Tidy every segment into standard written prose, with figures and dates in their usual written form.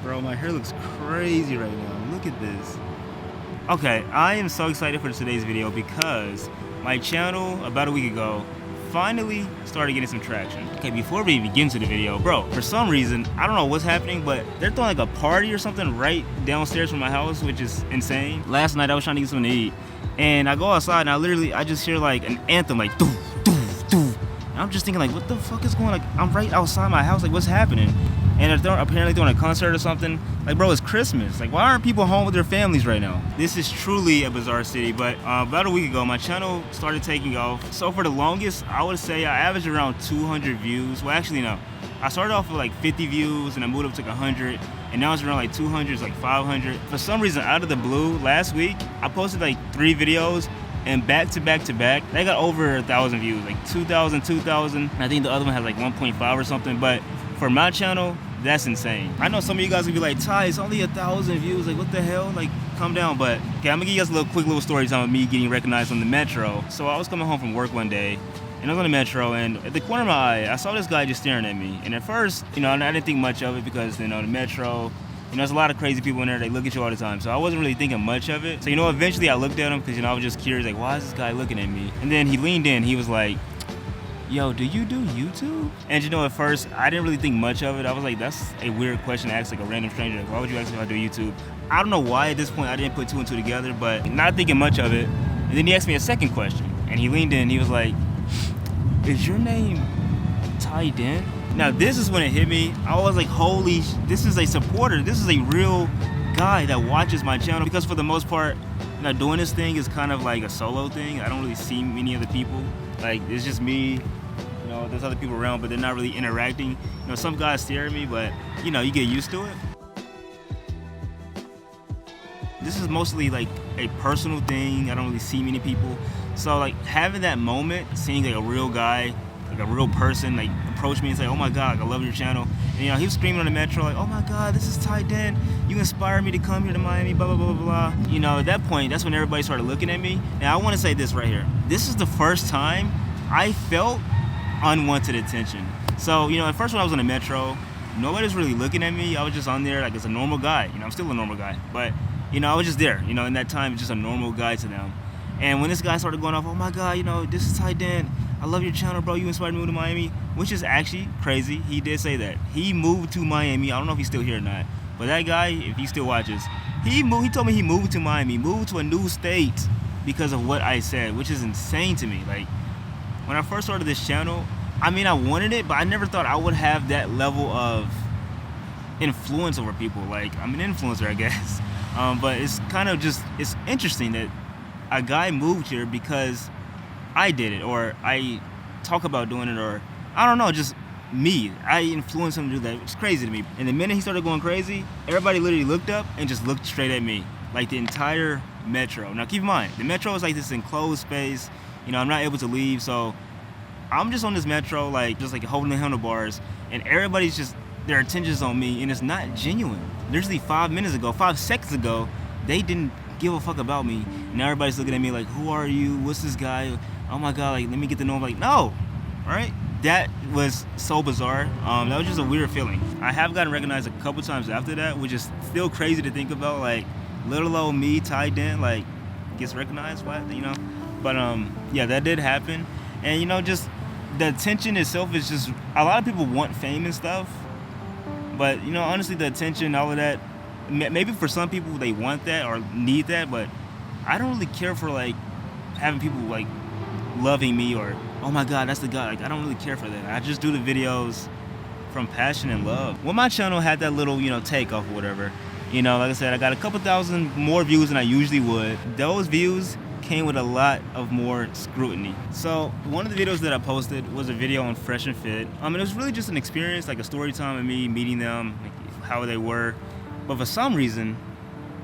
Bro, my hair looks crazy right now. Look at this. Okay, I am so excited for today's video because my channel, about a week ago, finally started getting some traction. Okay, before we even get into the video, bro, for some reason, I don't know what's happening, but they're throwing like a party or something right downstairs from my house, which is insane. Last night, I was trying to get something to eat, and I go outside, and I just hear like an anthem, like, doo, doo, doo. And I'm just thinking, like, what the fuck is going on? Like, I'm right outside my house, like, what's happening? And they're apparently doing a concert or something. Like, bro, it's Christmas. Like, why aren't people home with their families right now? This is truly a bizarre city, but about a week ago, my channel started taking off. So for the longest, I would say I averaged around 200 views. Well, actually, no. I started off with like 50 views, and I moved up to like 100, and now it's around like 200, it's like 500. For some reason, out of the blue, last week, I posted like 3 videos, and back to back to back, they got over 1,000 views, like 2,000. I think the other one had like 1.5 or something, but for my channel, that's insane. I know some of you guys will be like, Ty, it's only 1,000 views, like what the hell? Like, calm down. But okay, I'm gonna give you guys a quick little story time of me getting recognized on the metro. So I was coming home from work one day, and I was on the metro, and at the corner of my eye, I saw this guy just staring at me. And at first, I didn't think much of it because, the metro, there's a lot of crazy people in there, they look at you all the time. So I wasn't really thinking much of it. So, eventually I looked at him because, I was just curious, like, why is this guy looking at me? And then he leaned in, he was like, yo, do you do YouTube? And at first, I didn't really think much of it. I was like, that's a weird question to ask like a random stranger. Like, why would you ask me if I do YouTube? I don't know why at this point I didn't put 2 and 2 together, but not thinking much of it. And then he asked me a second question, and he leaned in, he was like, is your name Ty Dent? Now this is when it hit me. I was like, holy, this is a supporter. This is a real guy that watches my channel, because for the most part, doing this thing is kind of like a solo thing. I don't really see many other people. Like, it's just me, there's other people around, but they're not really interacting. Some guys stare at me, but you get used to it. This is mostly like a personal thing. I don't really see many people. So like having that moment, seeing like a real guy, like a real person, like approach me and say, oh my God, like, I love your channel. And he was screaming on the metro like, oh my God, this is Ty Dent. You inspired me to come here to Miami, blah, blah, blah, blah, blah. At that point, that's when everybody started looking at me. Now I want to say this right here. This is the first time I felt unwanted attention. So, at first when I was on the metro, nobody was really looking at me. I was just on there like as a normal guy. I'm still a normal guy, but I was just there. In that time, just a normal guy to them. And when this guy started going off, oh my God, this is Ty Dent. I love your channel, bro. You inspired me to move to Miami, which is actually crazy. He did say that. He moved to Miami. I don't know if he's still here or not, but that guy, if he still watches, he told me he moved to Miami, moved to a new state because of what I said, which is insane to me. Like, when I first started this channel, I wanted it, but I never thought I would have that level of influence over people. Like, I'm an influencer, I guess. But it's kind of it's interesting that a guy moved here because I did it, or I talk about doing it, or I don't know, just me. I influenced him to do that. It's crazy to me. And the minute he started going crazy, everybody literally looked up and just looked straight at me, like the entire metro. Now keep in mind, the metro is like this enclosed space. I'm not able to leave, so I'm just on this metro, like just like holding the handlebars, and everybody's just, their attention's on me, and it's not genuine. Literally 5 seconds ago, they didn't give a fuck about me. Now everybody's looking at me like, who are you? What's this guy? Oh my God, like, let me get to know him. Like, no, all right? That was so bizarre. That was just a weird feeling. I have gotten recognized a couple times after that, which is still crazy to think about. Like, little old me, Ty Dent, like, gets recognized, what, But yeah, that did happen. And just the attention itself is just, a lot of people want fame and stuff. But, honestly, the attention, all of that, maybe for some people they want that or need that, but I don't really care for like having people like loving me or, oh my God, that's the guy. Like, I don't really care for that. I just do the videos from passion and love. When my channel had that little, takeoff or whatever, like I said, I got a couple thousand more views than I usually would. Those views came with a lot of more scrutiny. So one of the videos that I posted was a video on Fresh and Fit. It was really just an experience, like a story time of me meeting them, like how they were. But for some reason,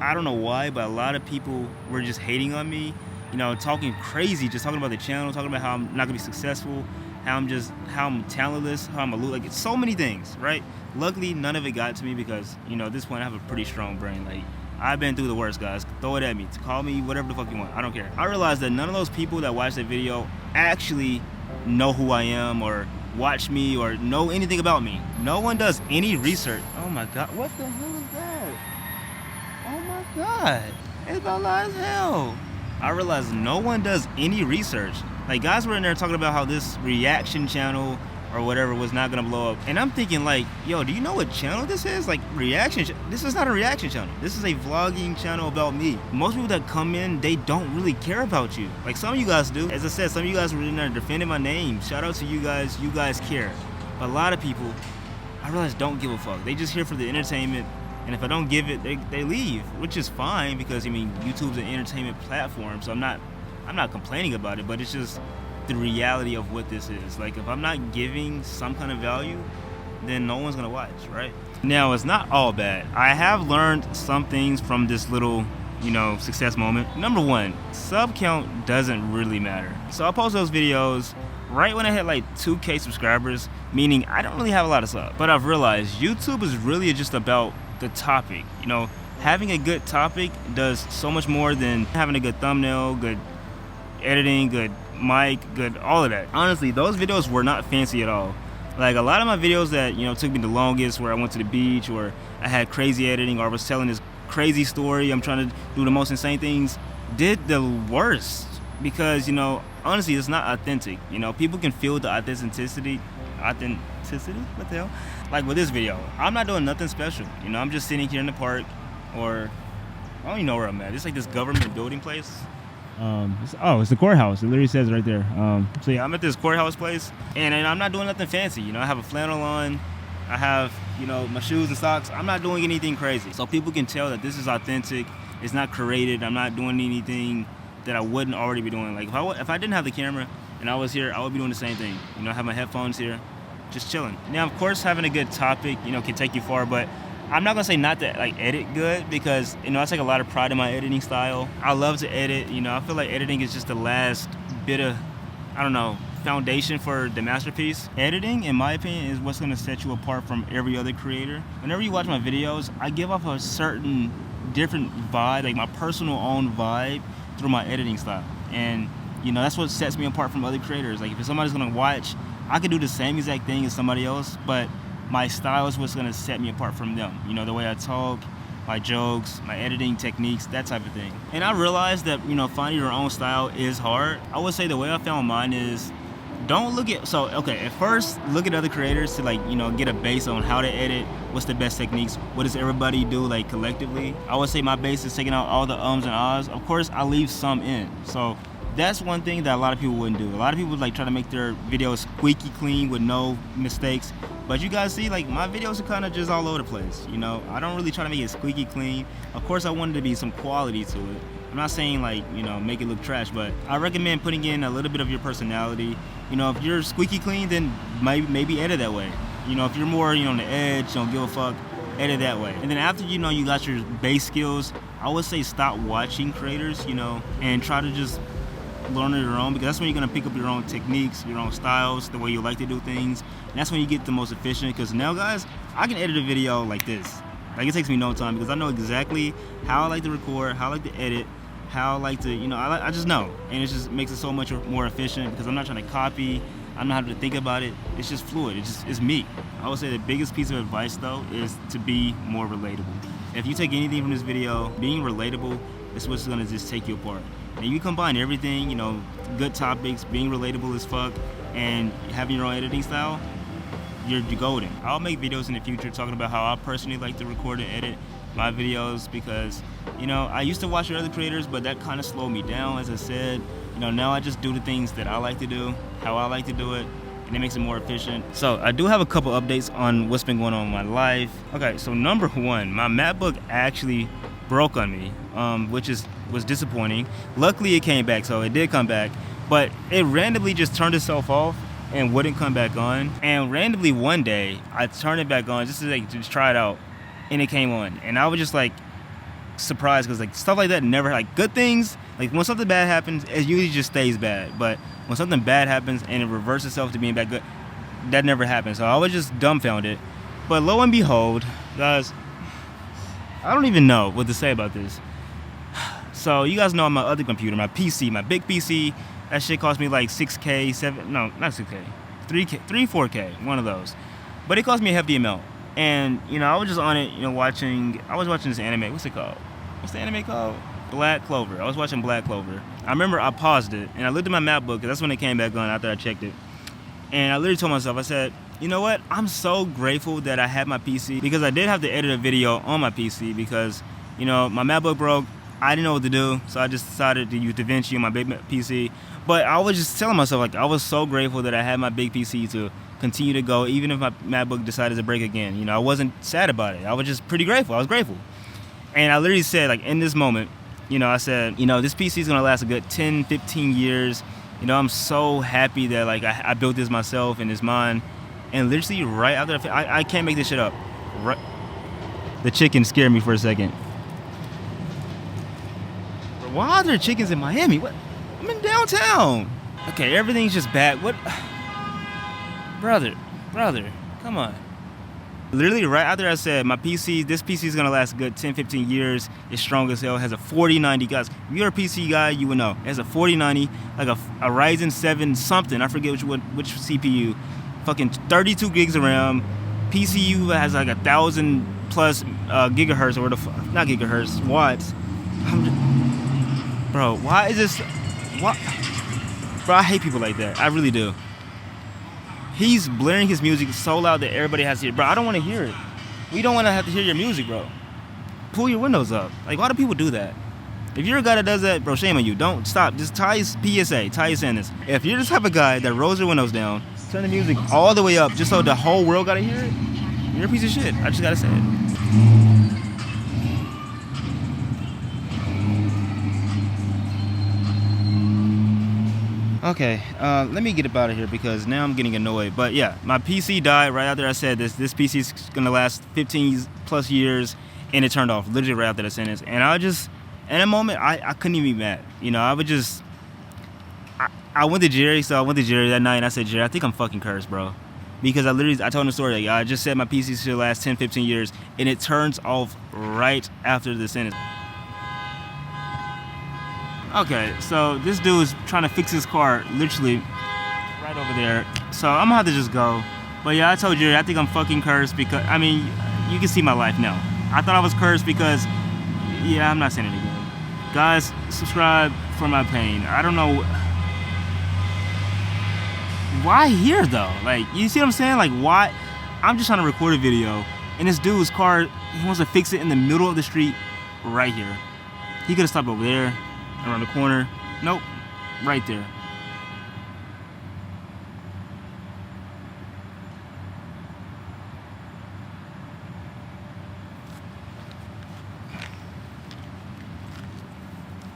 I don't know why, but a lot of people were just hating on me, talking crazy, just talking about the channel, talking about how I'm not gonna be successful, how I'm talentless, how I'm a loser, like it's so many things, right? Luckily, none of it got to me because, at this point I have a pretty strong brain. Like, I've been through the worst, guys. Throw it at me, call me whatever the fuck you want, I don't care. I realized that none of those people that watched that video actually know who I am or watch me or know anything about me. No one does any research. Oh my God, what the hell is that? Oh my God, it's about loud as hell. I realized no one does any research. Like, guys were in there talking about how this reaction channel or whatever was not gonna blow up. And I'm thinking like, yo, do you know what channel this is? Like, this is not a reaction channel. This is a vlogging channel about me. Most people that come in, they don't really care about you. Like, some of you guys do. As I said, some of you guys were in there defending my name. Shout out to you guys care. But a lot of people, I realize, don't give a fuck. They just here for the entertainment. And if I don't give it, they leave, which is fine because, I mean, YouTube's an entertainment platform, so I'm not complaining about it, but it's just the reality of what this is. Like, if I'm not giving some kind of value, then no one's gonna watch, right? Now, it's not all bad. I have learned some things from this little, success moment. Number one, sub count doesn't really matter. So I post those videos right when I hit like 2K subscribers, meaning I don't really have a lot of subs. But I've realized YouTube is really just about the topic. Having a good topic does so much more than having a good thumbnail, good editing, good mic, good all of that. Honestly, those videos were not fancy at all. Like, a lot of my videos that took me the longest, where I went to the beach, or I had crazy editing, or I was telling this crazy story, I'm trying to do the most insane things, did the worst because honestly, it's not authentic. People can feel the authenticity. What the hell? Like with this video, I'm not doing nothing special. I'm just sitting here in the park, or I don't even know where I'm at. It's like this government building place. It's the courthouse. It literally says right there. So yeah, I'm at this courthouse place, and I'm not doing nothing fancy. I have a flannel on. I have, my shoes and socks. I'm not doing anything crazy. So people can tell that this is authentic. It's not curated. I'm not doing anything that I wouldn't already be doing. Like, if I didn't have the camera and I was here, I would be doing the same thing. I have my headphones here, just chilling. Now, of course, having a good topic, can take you far, but I'm not gonna say not to edit good, because I take a lot of pride in my editing style. I love to edit. I feel like editing is just the last bit of, foundation for the masterpiece. Editing, in my opinion, is what's gonna set you apart from every other creator. Whenever you watch my videos, I give off a certain different vibe, like my personal own vibe, through my editing style. And that's what sets me apart from other creators. Like, if somebody's gonna watch, I could do the same exact thing as somebody else, but my style is what's gonna set me apart from them. The way I talk, my jokes, my editing techniques, that type of thing. And I realized that, finding your own style is hard. I would say the way I found mine is, at first, look at other creators to get a base on how to edit, what's the best techniques, what does everybody do collectively. I would say my base is taking out all the ums and ahs. Of course, I leave some in. So that's one thing that a lot of people wouldn't do. A lot of people try to make their videos squeaky clean with no mistakes. But you guys see, my videos are kind of just all over the place. I don't really try to make it squeaky clean. Of course, I wanted to be some quality to it. I'm not saying make it look trash, but I recommend putting in a little bit of your personality. If you're squeaky clean, then maybe edit that way. If you're more on the edge, don't give a fuck, edit that way. And then after you got your base skills, I would say stop watching creators, and try to just learn on your own, because that's when you're gonna pick up your own techniques, your own styles, the way you like to do things. And that's when you get the most efficient. Because now, guys, I can edit a video like this. It takes me no time, because I know exactly how I like to record, how I like to edit, how I like to, I just know. And it just makes it so much more efficient, because I'm not trying to copy, I'm not having to think about it. It's just fluid, it's me. I would say the biggest piece of advice, though, is to be more relatable. If you take anything from this video, being relatable is what's gonna just take you apart. And you combine everything, good topics, being relatable as fuck, and having your own editing style, you're golden. I'll make videos in the future talking about how I personally like to record and edit my videos, because I used to watch other creators, but that kind of slowed me down. As I said, now I just do the things that I like to do, how I like to do it, and it makes it more efficient. So I do have a couple updates on what's been going on in my life. Okay, so number one, my MacBook actually broke on me, which was disappointing. Luckily it came back, so it did come back, but it randomly just turned itself off and wouldn't come back on. And randomly one day I turned it back on just to just try it out, and it came on. And I was just surprised, because stuff like that never, good things, when something bad happens, it usually just stays bad. But when something bad happens and it reverses itself to being back good, that never happens. So I was just dumbfounded. But lo and behold, guys, I don't even know what to say about this. So you guys know on my other computer, my PC, my big PC, that shit cost me $6K, not $6K, 3K, 4K, one of those. But it cost me a hefty amount. And, you know, I was just on it, you know, I was watching this anime. What's it called? What's the anime called? Black Clover. I was watching Black Clover. I remember I paused it, and I looked at my map book, because that's when it came back on after I checked it. And I literally told myself, I said, you know what? I'm so grateful that I had my PC, because I did have to edit a video on my PC because, you know, my MacBook broke. I didn't know what to do, so I just decided to use DaVinci on my big PC. But I was just telling myself, like, I was so grateful that I had my big PC to continue to go, even if my MacBook decided to break again. You know, I wasn't sad about it. I was just pretty grateful. I was grateful. And I literally said, like, in this moment, you know, I said, you know, this PC is going to last a good 10, 15 years. You know, I'm so happy that, like, I built this myself and it's mine. And literally right after, I can't make this shit up. Right, the chicken scared me for a second. Why are there chickens in Miami? What? I'm in downtown. Okay, everything's just bad. What? Brother, come on. Literally right after I said this PC is gonna last a good 10, 15 years. It's strong as hell. Has a 4090, guys. If you're a PC guy, you would know. It has a 4090, like a Ryzen 7 something. I forget which CPU. Fucking 32 gigs of RAM. PCU has like 1,000 plus gigahertz, or not gigahertz, watts. Bro, why is this? What? Bro, I hate people like that. I really do. He's blaring his music so loud that everybody has to hear. Bro, I don't want to hear it. We don't want to have to hear your music, bro. Pull your windows up. Like, why do people do that? If you're a guy that does that, bro, shame on you. Don't stop. Just tie his PSA. Tie his sentence. If you're the type of guy that rolls your windows down, turn the music all the way up just so the whole world gotta hear it, you're a piece of shit. I just gotta say it. Okay, let me get up out of here because now I'm getting annoyed. But yeah, my PC died right after I said this. This PC is gonna last 15 plus years, and it turned off literally right after the sentence. And I just, in a moment, I couldn't even be mad. You know, I would just, I went to Jerry, so I went to Jerry that night and I said, Jerry, I think I'm fucking cursed, bro. Because I told him the story, like, I just said my PC should last 10, 15 years, and it turns off right after the sentence. Okay, so this dude's trying to fix his car, literally right over there. So I'm gonna have to just go. But yeah, I told Jerry, I think I'm fucking cursed because, I mean, you can see my life now. I thought I was cursed because, yeah, I'm not saying it again. Guys, subscribe for my pain. I don't know. Why here though? Like, you see what I'm saying? Like, why? I'm just trying to record a video, and this dude's car, he wants to fix it in the middle of the street right here. He could have stopped over there, around the corner. Nope, right there.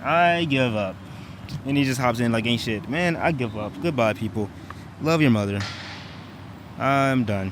I give up. And he just hops in like ain't shit. Man, I give up. Goodbye, people. Love your mother. I'm done.